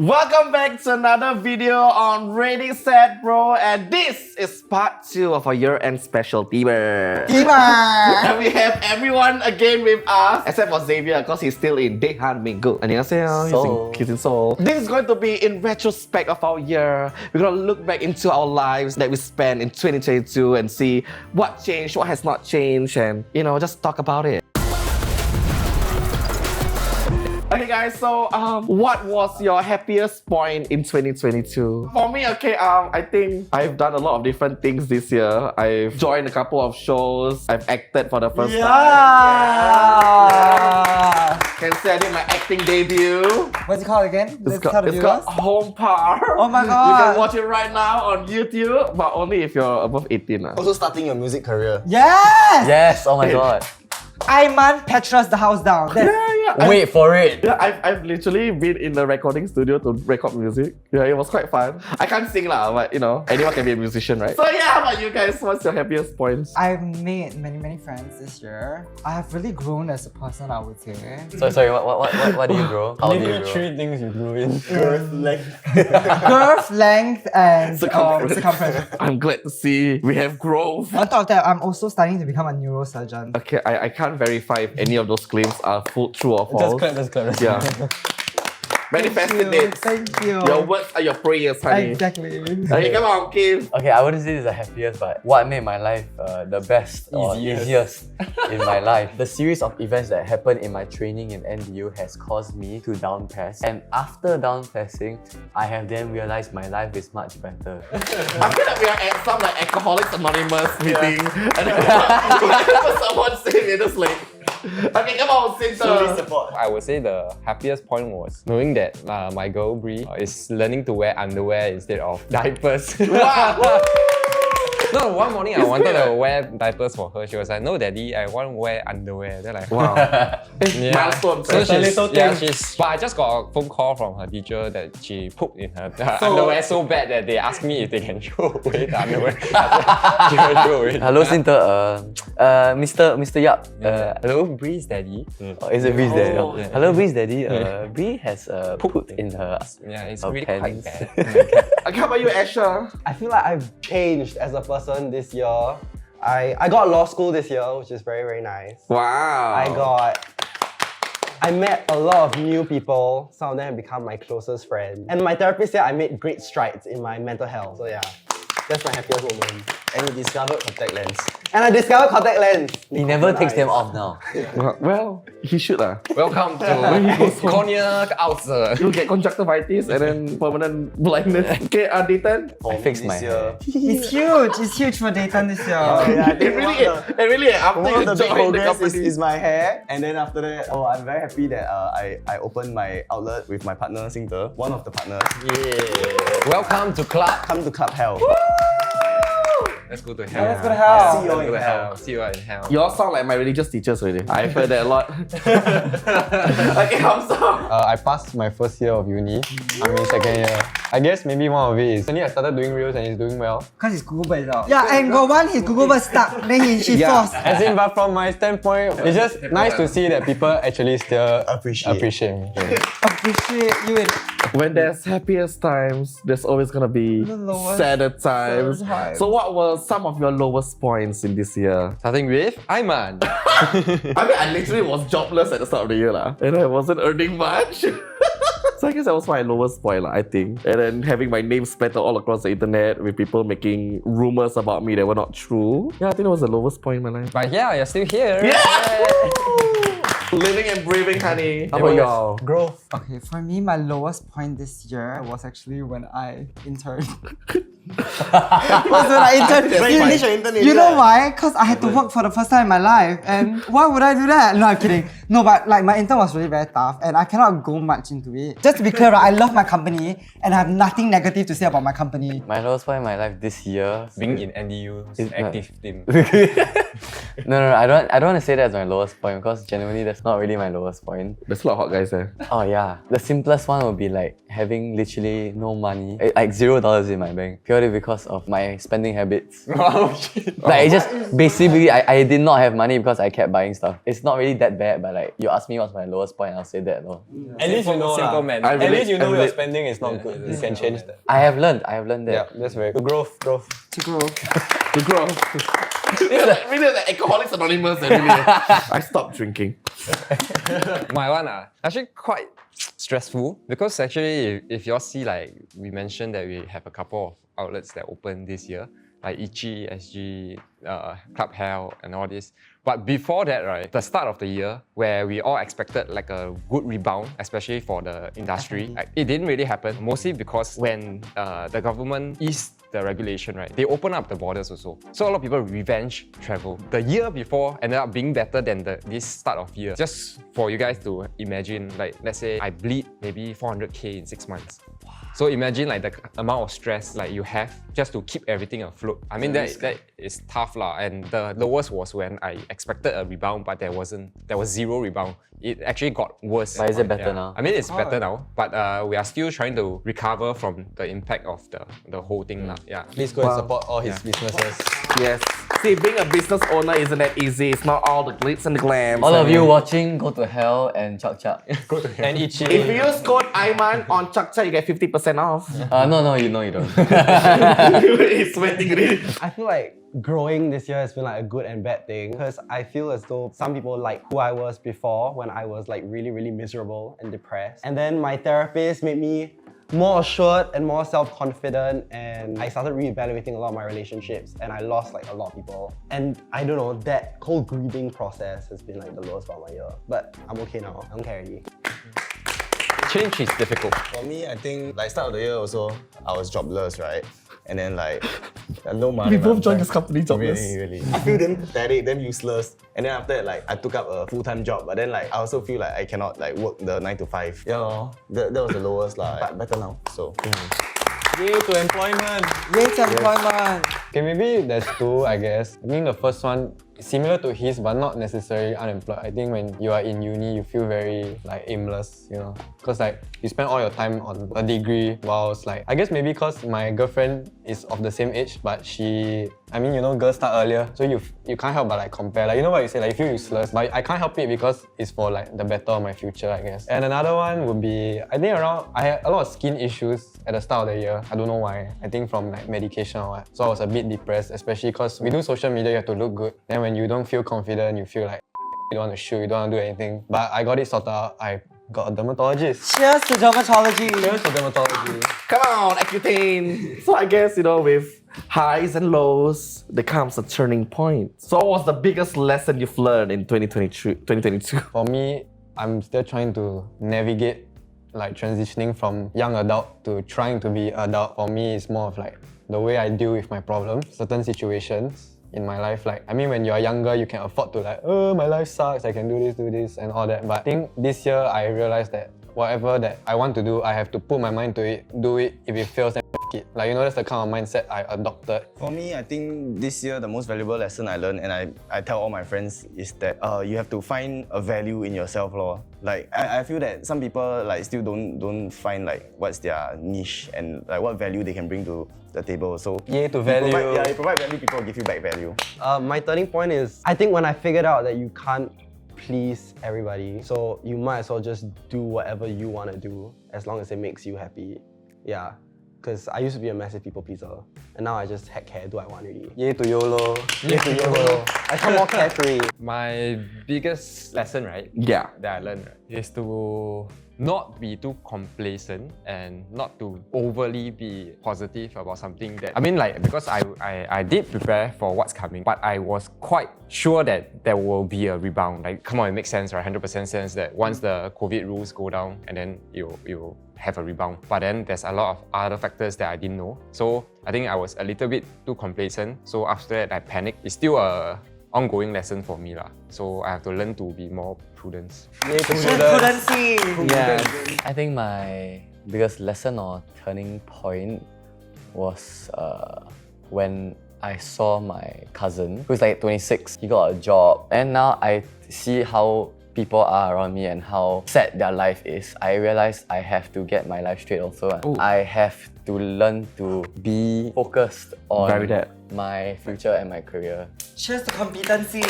Welcome back to another video on Ready Set Bro, and this is part 2 of our year-end special Tiber. And we have everyone again with us, except for Xavier, because he's still in Dehan Minggu. 안녕하세요. He's in Seoul. This is going to be in retrospect of our year. We're going to look back into our lives that we spent in 2022 and see what changed, what has not changed, and just talk about it. Okay guys, so what was your happiest point in 2022? For me, I think I've done a lot of different things this year. I've joined a couple of shows. I've acted for the first time. Yeah! Can say I did my acting debut. What's it called again? It's called Home Par. Oh my god! You can watch it right now on YouTube, but only if you're above 18. Also starting your music career. Yes! Yes, oh my god. Ayman Petra's The House Down. Wait for it. Yeah, I've literally been in the recording studio to record music. Yeah, it was quite fun. I can't sing lah, but anyone can be a musician, right? So yeah, how about you guys? What's your happiest points? I've made many friends this year. I have really grown as a person, I would say. Sorry, what do you grow? How do you grow? 3 things you grew in. Girth, length. Girth, length, and Circumference. I'm glad to see we have growth. On top of that, I'm also studying to become a neurosurgeon. Okay, I can't verify if any of those claims are true or false. Just clap. Yeah. Manifested it. Thank you. Your words are your prayers, honey. Exactly. Okay, come on, Kim. Okay, I wouldn't say this is the happiest, but what made my life the best or easiest in my life. The series of events that happened in my training in NDU has caused me to down PES, and after down PESing, I have then realized my life is much better. I feel like we are at some Alcoholics Anonymous meeting, and whenever someone says it, just like, okay, come on, Sinter. Support. I would say the happiest point was knowing that my girl Brie is learning to wear underwear instead of diapers. Wow. No, one morning I wanted to wear diapers for her. She was like, "No, daddy, I want to wear underwear." They're like, Wow. Yeah. Milestone. So little thing. but I just got a phone call from her teacher that she pooped in her underwear so bad that they asked me if they can throw away the underwear. I said, throw away. Hello, Sinter. Mr. Yap. Hello, Bree's daddy. Is it Bree's daddy? Oh, yeah. Hello, Bree's daddy. Bree has pooped in her Yeah, it's her really quite pants. bad. Okay, how about you, Asher? I feel like I've changed as a person this year. I got law school this year, which is very nice. Wow. I met a lot of new people. Some of them have become my closest friends. And my therapist said I made great strides in my mental health. So yeah, that's my happiest moment. And you discovered contact lens. And I discovered contact lens. He never takes them off now. Well, he should Welcome to cornea ulcer. You'll get conjunctivitis and then permanent blindness. Okay, Dayton? I fixed my hair. It's huge. It's huge for Dayton this year. Yeah, I It think really, after one you of the big join the progress company. is my hair, and then after that, I'm very happy that I opened my outlet with my partner Singter, one of the partners. Yeah. Welcome to club. Come to Club Hell. Let's go to hell. Let's go to hell. See you all Let's in go to hell. See you all in hell. You all sound like my religious teachers already. I've heard that a lot. Okay, Hamza. I passed my first year of uni. I'm in second year. I guess maybe one of it is suddenly I started doing reels and it's doing well. Because his Google Bird is out. Yeah, and got one, his Google Bird stuck. Then she forced. As in, but from my standpoint, it's just nice to see that people actually still Appreciate me. Appreciate you. When there's happiest times, there's always gonna be The lowest sadder times. times. So what were some of your lowest points in this year? Starting with Ayman. I literally was jobless at the start of the year and I wasn't earning much. So I guess that was my lowest point I think. And then having my name splattered all across the internet with people making rumors about me that were not true. Yeah, I think that was the lowest point in my life. But yeah, you're still here. Living and breathing, honey. How about y'all? growth. Okay, for me, my lowest point this year was actually when I interned. Was when I interned. Finish your intern You know why? Because I had to work for the first time in my life. And why would I do that? No, I'm kidding. No, but like my intern was really very tough and I cannot go much into it. Just to be clear, right, I love my company and I have nothing negative to say about my company. My lowest point in my life this year. Being in NDU's active team. No, I don't want to say that's my lowest point because genuinely that's not really my lowest point. There's a lot of hot guys there. Oh yeah, the simplest one would be like having literally no money, like $0 in my bank. Purely got it because of my spending habits. Like it just basically I did not have money because I kept buying stuff. It's not really that bad, but like you ask me what's my lowest point, I'll say that. No. At least you know Simple lah. man. At least you know your relate. spending is not good. You can change that. I have learned that. Yeah, that's very good. Growth. To grow. To grow. Really like Alcoholics Anonymous. Really. I stopped drinking. My one actually quite stressful because actually if you all see, like we mentioned that we have a couple of outlets that opened this year, like xx.vier, Club Hell and all this. But before that, right, the start of the year where we all expected like a good rebound, especially for the industry, like, it didn't really happen, mostly because when the government eased the regulation, right, they opened up the borders also. So a lot of people revenge travel. The year before ended up being better than this start of year. Just for you guys to imagine, like let's say I bleed maybe 400k in 6 months. So imagine like the amount of stress like you have just to keep everything afloat. I mean that is tough lah. And the lowest was when I expected a rebound, but there was zero rebound. It actually got worse. But is it better now? I mean it's better now, but we are still trying to recover from the impact of the whole thing lah. Yeah. Please go and support all his businesses. Yes. See, being a business owner isn't that easy. It's not all the glitz and the glam. All of you watching, go to hell and Chuck. And Ichi. If you use code Aiman on Chakcha, you get 50% off. No, you don't. He's sweating really. I feel like growing this year has been like a good and bad thing because I feel as though some people like who I was before when I was like really, really miserable and depressed. And then my therapist made me more assured and more self-confident, and I started reevaluating a lot of my relationships and I lost like a lot of people. And I don't know, that whole grieving process has been like the lowest part of my year. But I'm okay now, I don't care already. Change is difficult. For me, I think like start of the year also, I was jobless, right? And then like no money. We both joined this company jobless. Really. I feel damn pathetic, damn useless. And then after that, like I took up a full-time job, but then like I also feel like I cannot like work the 9 to 5. Yeah, lor. That was the lowest lah. But better now. So. Yay to employment. Yay to employment. Okay, maybe there's two, I guess. I think the first one is similar to his, but not necessarily unemployed. I think when you are in uni, you feel very like aimless, you know, because like you spend all your time on a degree, whilst like I guess maybe because my girlfriend is of the same age, but I mean, you know, girls start earlier, so you can't help but like compare. Like you know what you say, like you feel useless, but I can't help it because it's for like the better of my future, I guess. And another one would be, I think I had a lot of skin issues at the start of the year. I don't know why. I think from like medication or what. So I was a bit depressed, especially because we do social media, you have to look good. Then when you don't feel confident, you feel like you don't want to shoot, you don't want to do anything. But I got it sorted out. I got a dermatologist. Cheers to dermatology. Cheers to dermatology. Come on, Accutane. So I guess, you know, with highs and lows, there comes a turning point. So what was the biggest lesson you've learned in 2022? For me, I'm still trying to navigate like transitioning from young adult to trying to be adult. For me, it's more of like the way I deal with my problems, certain situations in my life. Like, I mean, when you're younger, you can afford to like, oh, my life sucks, I can do this and all that. But I think this year, I realized that whatever that I want to do, I have to put my mind to it, do it. If it fails, then f it. Like, you know, that's the kind of mindset I adopted. For me, I think this year the most valuable lesson I learned, and I tell all my friends, is that you have to find a value in yourself, lor. Like I feel that some people like still don't find like what's their niche and like what value they can bring to the table. So Yay to value. You provide value, people will give you back value. My turning point is, I think when I figured out that you can't please everybody, so you might as well just do whatever you want to do as long as it makes you happy. Yeah, because I used to be a massive people pleaser, and now I just heck care, do I want really. Yay to YOLO. Yay to YOLO. I come more carefree. My biggest lesson, right? Yeah. That I learned, right, is to not be too complacent and not to overly be positive about something that, I mean, like, because I did prepare for what's coming, but I was quite sure that there will be a rebound. Like, come on, it makes sense, right? 100% sense that once the COVID rules go down, and then you have a rebound. But then there's a lot of other factors that I didn't know. So I think I was a little bit too complacent. So after that, I panicked. It's still a ongoing lesson for me lah. So I have to learn to be more prudent. Yay to Prudency. Yeah. I think my biggest lesson or turning point was when I saw my cousin, who's like 26. He got a job, and now I see how people are around me and how sad their life is, I realized I have to get my life straight also. I have to learn to be focused on Very that. my future and my career. Cheers to competency.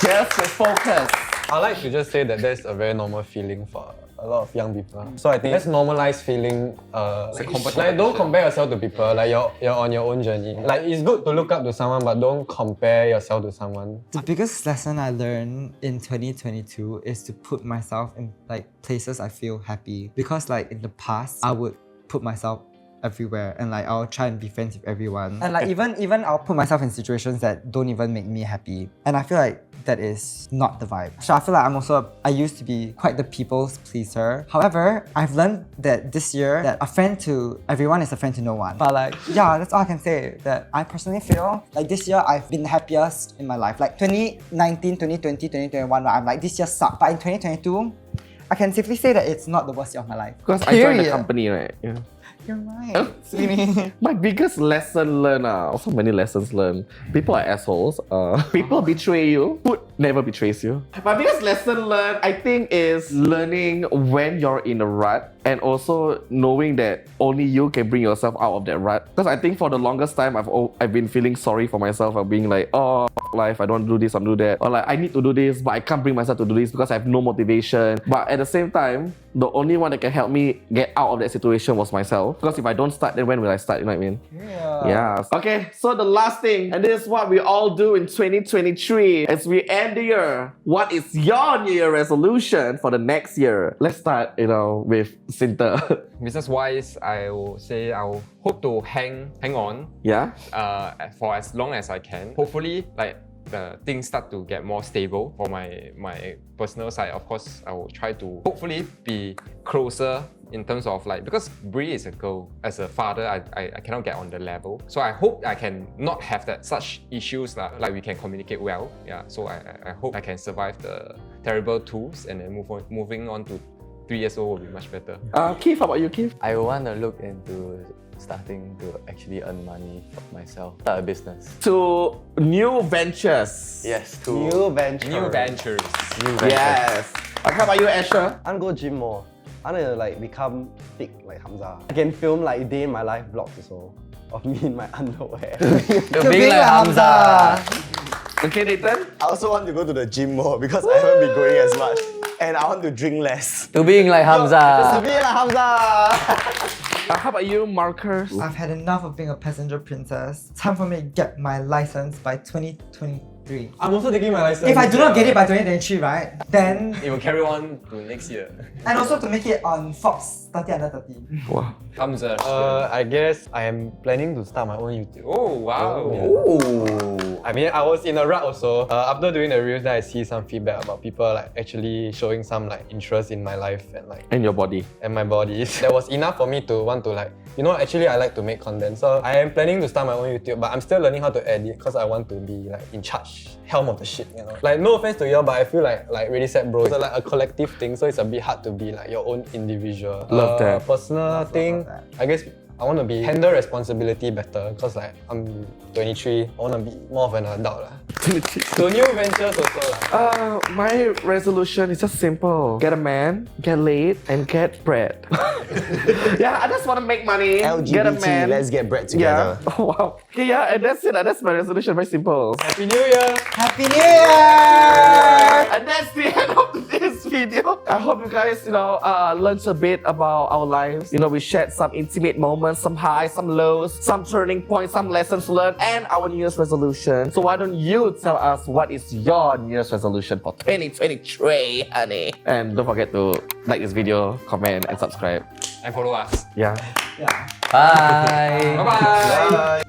Just focus. I like to just say that that's a very normal feeling for a lot of young people. So I think let's normalize feeling like don't compare yourself to people, like you're on your own journey. Like it's good to look up to someone, but don't compare yourself to someone. The biggest lesson I learned in 2022 is to put myself in like places I feel happy. Because like in the past, I would put myself everywhere and like I'll try and be friends with everyone. And like even I'll put myself in situations that don't even make me happy. And I feel like that is not the vibe. So I feel like I used to be quite the people's pleaser. However, I've learned that this year that a friend to everyone is a friend to no one. But like, yeah, that's all I can say. That I personally feel like this year I've been the happiest in my life. Like 2019, 2020, 2021, I'm like, this year sucked. But in 2022, I can safely say that it's not the worst year of my life. Because I joined the company, right? Yeah. You're right, sweetie. My biggest lesson learned, so many lessons learned. People are assholes. People betray you. Food never betrays you. My biggest lesson learned, I think, is learning when you're in a rut and also knowing that only you can bring yourself out of that rut. Because I think for the longest time, I've been feeling sorry for myself. Of being like, oh, life, I don't do this, I don't do that. Or like, I need to do this, but I can't bring myself to do this because I have no motivation. But at the same time, the only one that can help me get out of that situation was myself. Because if I don't start, then when will I start? You know what I mean? Yeah. Okay, so the last thing, and this is what we all do in 2023 as we end the year. What is your New Year resolution for the next year? Let's start, with Sinta. Business-wise, I will say I will hope to hang on. Yeah. For as long as I can. Hopefully, like the things start to get more stable for my personal side. Of course, I will try to hopefully be closer in terms of like, because Brie is a girl, as a father, I cannot get on the level. So I hope I can not have such issues like we can communicate well. Yeah. So I hope I can survive the terrible twos and then moving on to 3 years old will be much better. Keith, how about you, Keith? I want to look into starting to actually earn money for myself, start a business. To new ventures. Yes, to New venture. New ventures. Yes. How about you, Asher? I want to go gym more. I want to like become big like Hamza. I can film like day in my life vlogs also of me in my underwear. To be like Hamza. Okay, Nathan? I also want to go to the gym more because I haven't been going as much. And I want to drink less. To being like To Hamza. be like Hamza. How about you, Marcus? I've had enough of being a passenger princess. Time for me to get my license by 2023. I'm also taking my license. If I do not get it by 2023, right, then... It will carry on to next year. And also to make it on Fox 30 under 30. Wow. Hamza. I guess I am planning to start my own YouTube. Oh, wow. Ooh. I mean, I was in a rut also. After doing the reels, then I see some feedback about people like actually showing some like interest in my life And your body. and my body. That was enough for me to want to like, actually I like to make content. So I am planning to start my own YouTube, but I'm still learning how to edit because I want to be like in charge, helm of the shit, Like no offense to y'all, but I feel like really sad bro. It's like a collective thing, so it's a bit hard to be like your own individual. Love that. Personal thing, I guess I want to handle responsibility better because like I'm 23, I want to be more of an adult lah. So new ventures also lah. My resolution is just simple. Get a man, get laid, and get bread. Yeah, I just want to make money, LGBT, get a man. let's get bread together. Yeah. Oh, wow. Okay, yeah, and that's it. That's my resolution. Very simple. Happy New Year! Happy New Year! And that's the end of today's video. I hope you guys, learned a bit about our lives. We shared some intimate moments, some highs, some lows, some turning points, some lessons learned, and our New Year's resolution. So why don't you tell us what is your New Year's resolution for 2023, honey? And don't forget to like this video, comment, and subscribe. And follow us. Yeah. Yeah. Bye. Bye-bye. Bye.